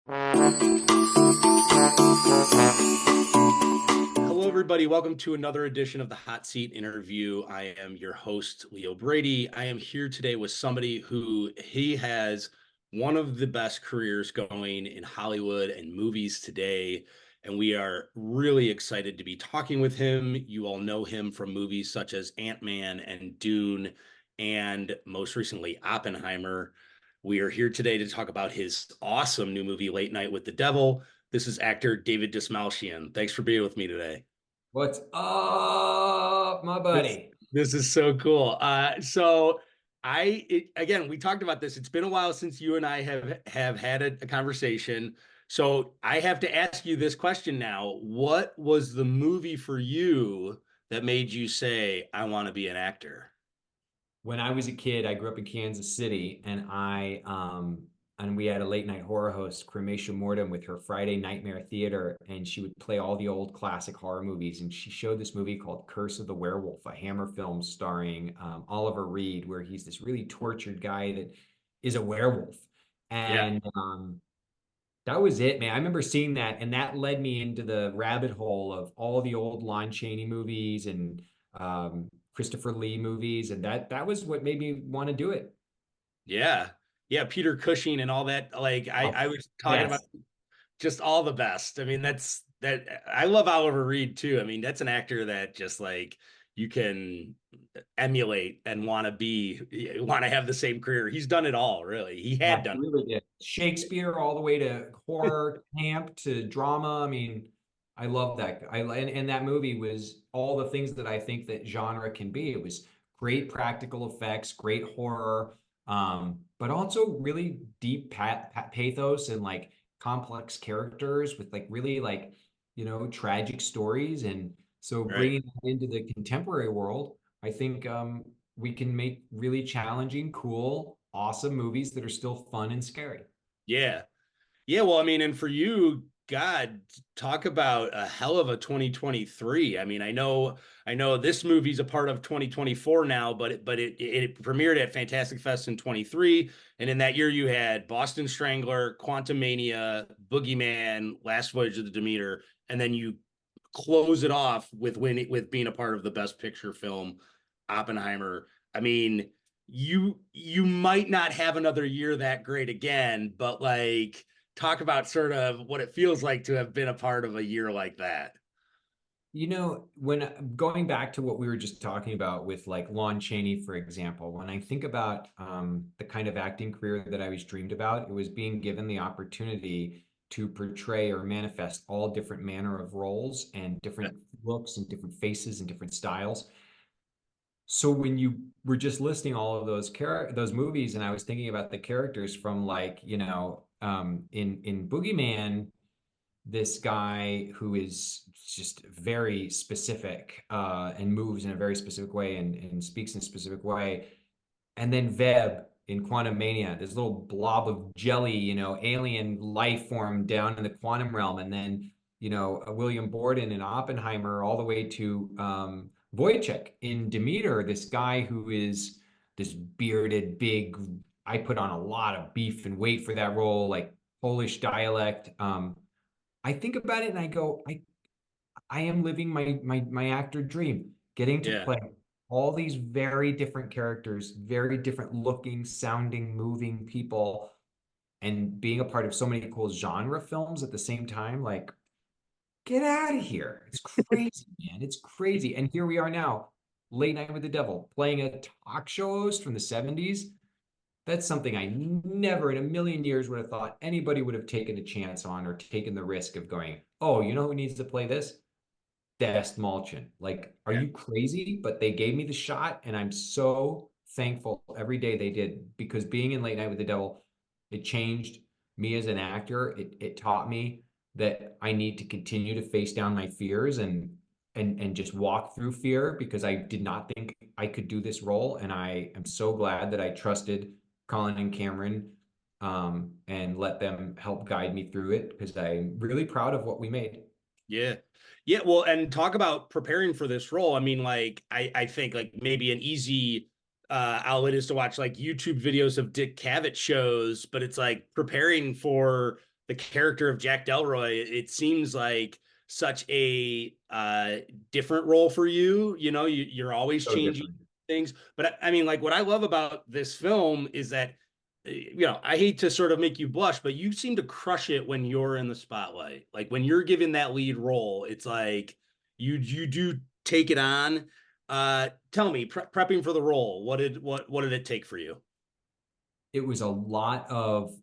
Hello, everybody. Welcome to another edition of the Hot Seat Interview. I am your host, Leo Brady. I am here today with somebody who he has one of the best careers going in Hollywood and movies today. And we are really excited to be talking with him. You all know him from movies such as Ant-Man and Dune, and most recently, Oppenheimer. We are here today to talk about his awesome new movie, Late Night with the Devil. This is actor David Dastmalchian. Thanks for being with me today. What's up, my This buddy? this is so cool. Again, we talked about this. It's been a while since you and I have had a conversation. So I have to ask you this question now. What was the movie for you that made you say, I want to be an actor? When I was a kid, I grew up in Kansas City, and and we had a late night horror host, Cremation Mortem, with her Friday Nightmare Theater, and she would play all the old classic horror movies. And she showed this movie called Curse of the Werewolf, a Hammer film starring Oliver Reed, where he's this really tortured guy that is a werewolf. Yeah. And that was it, man. I remember seeing that, and that led me into the rabbit hole of all the old Lon Chaney movies and Christopher Lee movies, and that was what made me want to do it. Yeah. Yeah. Peter Cushing and all that. Like Oh, I was talking about yes. just all the best. I mean, that's that I love Oliver Reed too. I mean, that's an actor that just like you can emulate and want to have the same career. He's done it all, really. He had done Absolutely did. Shakespeare all the way to horror, camp to drama. I mean, I love that. And that movie was all the things that I think that genre can be. It was great practical effects, great horror, but also really deep pathos and like complex characters with like really like, tragic stories. And so it, right? bringing that into the contemporary world, I think we can make really challenging, cool, awesome movies that are still fun and scary. Yeah. Yeah, well, I mean, and for you, God, talk about a hell of a 2023. I mean, I know this movie's a part of 2024 now, but it premiered at Fantastic Fest in 23, and in that year you had Boston Strangler, Quantumania, Boogeyman, Last Voyage of the Demeter, and then you close it off with being a part of the Best Picture film, Oppenheimer. I mean, you might not have another year that great again, but like talk about sort of what it feels like to have been a part of a year like that. When going back to what we were just talking about with like Lon Chaney, for example, when I think about the kind of acting career that I was dreamed about, it was being given the opportunity to portray or manifest all different manner of roles and different looks and different faces and different styles. So when you were just listing all of those movies, and I was thinking about the characters from like, in Boogeyman, this guy who is just very specific and moves in a very specific way and speaks in a specific way. And then Veb in Quantum Mania, this little blob of jelly, alien life form down in the quantum realm. And then, William Borden in Oppenheimer, all the way to Wojciech in Demeter, this guy who is this bearded, big, I put on a lot of beef and weight for that role, like Polish dialect. I think about it and I go, I am living my actor dream, getting to Yeah. play all these very different characters, very different looking, sounding, moving people, and being a part of so many cool genre films at the same time. Like, get out of here. It's crazy, man. It's crazy. And here we are now, Late Night with the Devil, playing a talk show host from the 70s. That's something I never in a million years would have thought anybody would have taken a chance on or taken the risk of going, oh, you know who needs to play this? Dastmalchian. Like, are Yeah. you crazy? But they gave me the shot, and I'm so thankful every day they did because being in Late Night with the Devil, it changed me as an actor. It taught me that I need to continue to face down my fears and just walk through fear because I did not think I could do this role. And I am so glad that I trusted Colin and Cameron and let them help guide me through it because I'm really proud of what we made. Yeah. Yeah. Well, and talk about preparing for this role. I mean, like, I think like maybe an easy outlet is to watch like YouTube videos of Dick Cavett shows, but it's like preparing for the character of Jack Delroy, it seems like such a different role for you. You know, you're always So changing different. things. But I mean, like what I love about this film is that, you know, I hate to sort of make you blush, but you seem to crush it when you're in the spotlight. Like when you're given that lead role, it's like you do take it on. Tell me, prepping for the role, what did it take for you? It was a lot of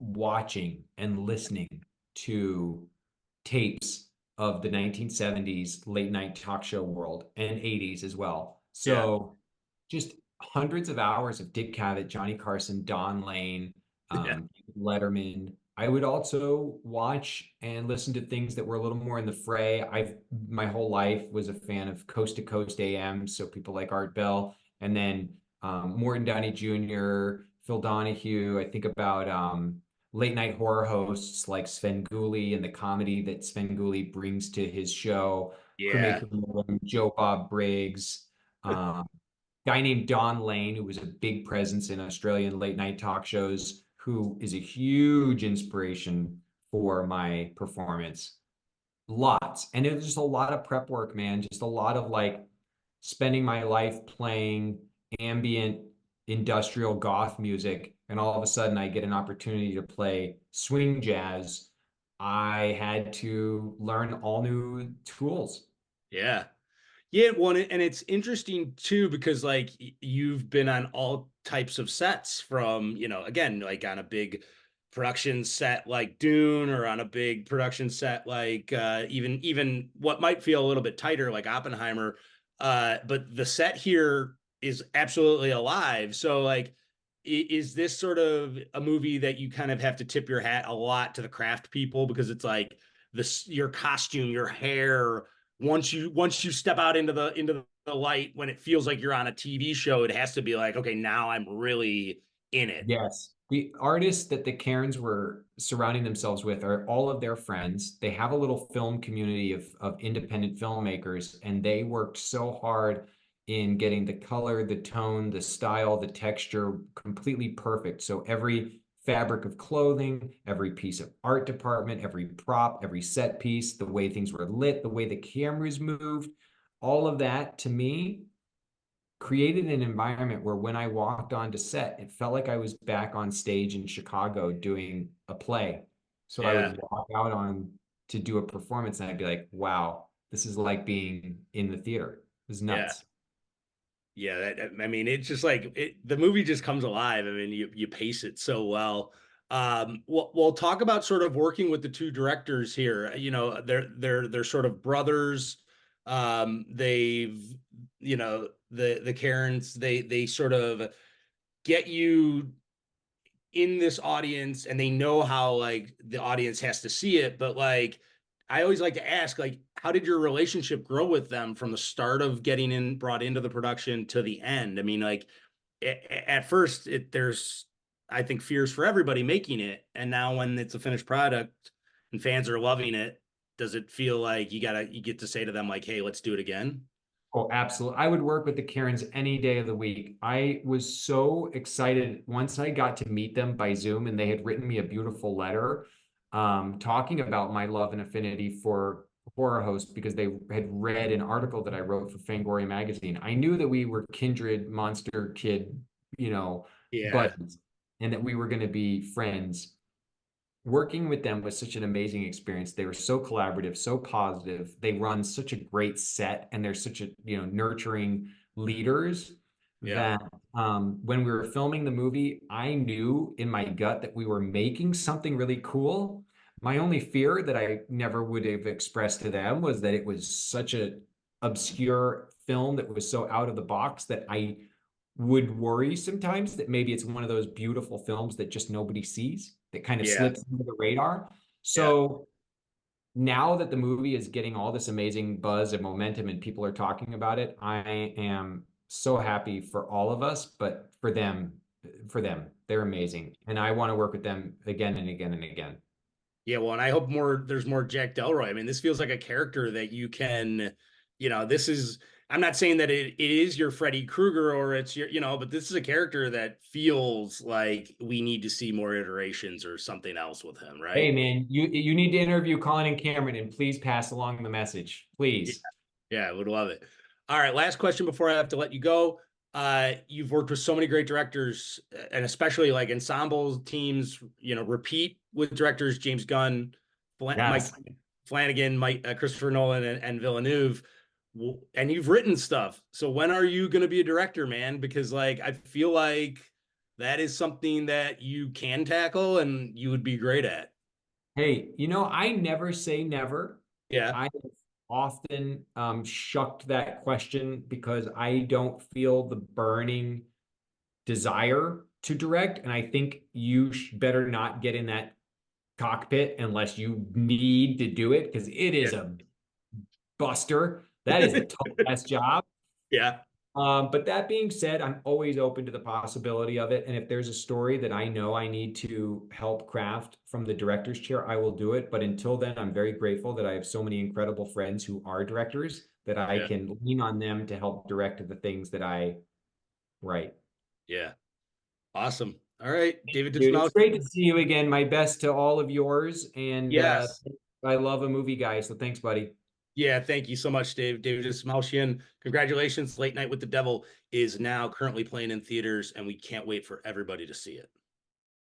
watching and listening to tapes of the 1970s late night talk show world and 80s as well. Yeah, So just hundreds of hours of Dick Cavett, Johnny Carson, Don Lane, yeah, Letterman. I would also watch and listen to things that were a little more in the fray. I've my whole life was a fan of Coast to Coast AM, so people like Art Bell, and then Morton Downey Jr., Phil Donahue. I think about late night horror hosts like Svengoolie and the comedy that Svengoolie brings to his show. yeah, Crewmaker Nolan, Joe Bob Briggs, um, guy named Don Lane, who was a big presence in Australian late night talk shows, who is a huge inspiration for my performance. Lots. And it was just a lot of prep work, man. Just a lot of like spending my life playing ambient industrial goth music. And all of a sudden I get an opportunity to play swing jazz. I had to learn all new tools. yeah. Yeah, well, and it's interesting too because like you've been on all types of sets from, you know, again, like on a big production set like Dune or on a big production set like even what might feel a little bit tighter like Oppenheimer. But the set here is absolutely alive. So like is this sort of a movie that you kind of have to tip your hat a lot to the craft people because it's like this your costume, your hair, once you step out into the light when it feels like you're on a TV show, it has to be like, okay, now I'm really in it. Yes. The artists that the Cairns were surrounding themselves with are all of their friends. They have a little film community of independent filmmakers, and they worked so hard in getting the color, the tone, the style, the texture completely perfect. So every fabric of clothing, every piece of art department, every prop, every set piece, the way things were lit, the way the cameras moved, all of that to me created an environment where when I walked onto set, it felt like I was back on stage in Chicago doing a play. So I Yeah, would walk out on to do a performance and I'd be like, wow, this is like being in the theater. It was yeah, nuts. yeah. I mean, it's just like the movie just comes alive. I mean, you pace it so well. We'll talk about sort of working with the two directors here. You know, they're sort of brothers. They've, you know, the Karens, they sort of get you in this audience and they know how like the audience has to see it, but like I always like to ask like how did your relationship grow with them from the start of getting in brought into the production to the end? I mean like at first there's I think fears for everybody making it, and now when it's a finished product and fans are loving it, does it feel like you get to say to them like, hey, let's do it again? Oh, absolutely. I would work with the Karens any day of the week. I was so excited once I got to meet them by Zoom and they had written me a beautiful letter talking about my love and affinity for horror hosts because they had read an article that I wrote for Fangoria magazine. I knew that we were kindred monster kid, you know, Yeah, buddies and that we were going to be friends. Working with them was such an amazing experience. They were so collaborative, so positive. They run such a great set, and they're such a nurturing leaders yeah, that when we were filming the movie, I knew in my gut that we were making something really cool. My only fear that I never would have expressed to them was that it was such a obscure film that was so out of the box that I would worry sometimes that maybe it's one of those beautiful films that just nobody sees that kind of yeah, slips under the radar. yeah. So now that the movie is getting all this amazing buzz and momentum and people are talking about it, I am so happy for all of us, but for them, they're amazing. And I want to work with them again and again and again. Yeah, well, and I hope there's more Jack Delroy. I mean, this feels like a character that you can, you know, this is I'm not saying that it is your Freddy Krueger or it's your, but this is a character that feels like we need to see more iterations or something else with him, Hey right? man, you need to interview Colin and Cameron and please pass along the message. Yeah, Please. yeah, I would love it. All right, last question before I have to let you go. You've worked with so many great directors, and especially like ensemble teams. Repeat with directors James Gunn, Mike Yes. Flanagan, Christopher Nolan, and Villeneuve. And you've written stuff. So when are you going to be a director, man? Because like I feel like that is something that you can tackle and you would be great at. Hey, I never say never. Yeah, I have often shucked that question because I don't feel the burning desire to direct. And I think you better not get in that cockpit unless you need to do it because it yeah, is a buster. That is a tough ass job. yeah, But that being said, I'm always open to the possibility of it. And if there's a story that I know I need to help craft from the director's chair, I will do it. But until then, I'm very grateful that I have so many incredible friends who are directors that I yeah, can lean on them to help direct the things that I write. yeah. Awesome. All right, David Dude, it's great to Dastmalchian. see you again. My best to all of yours. And Yes. I love a movie guy. So thanks, buddy. Yeah, thank you so much, Dave. David Dastmalchian. Congratulations. Late Night with the Devil is now currently playing in theaters, and we can't wait for everybody to see it.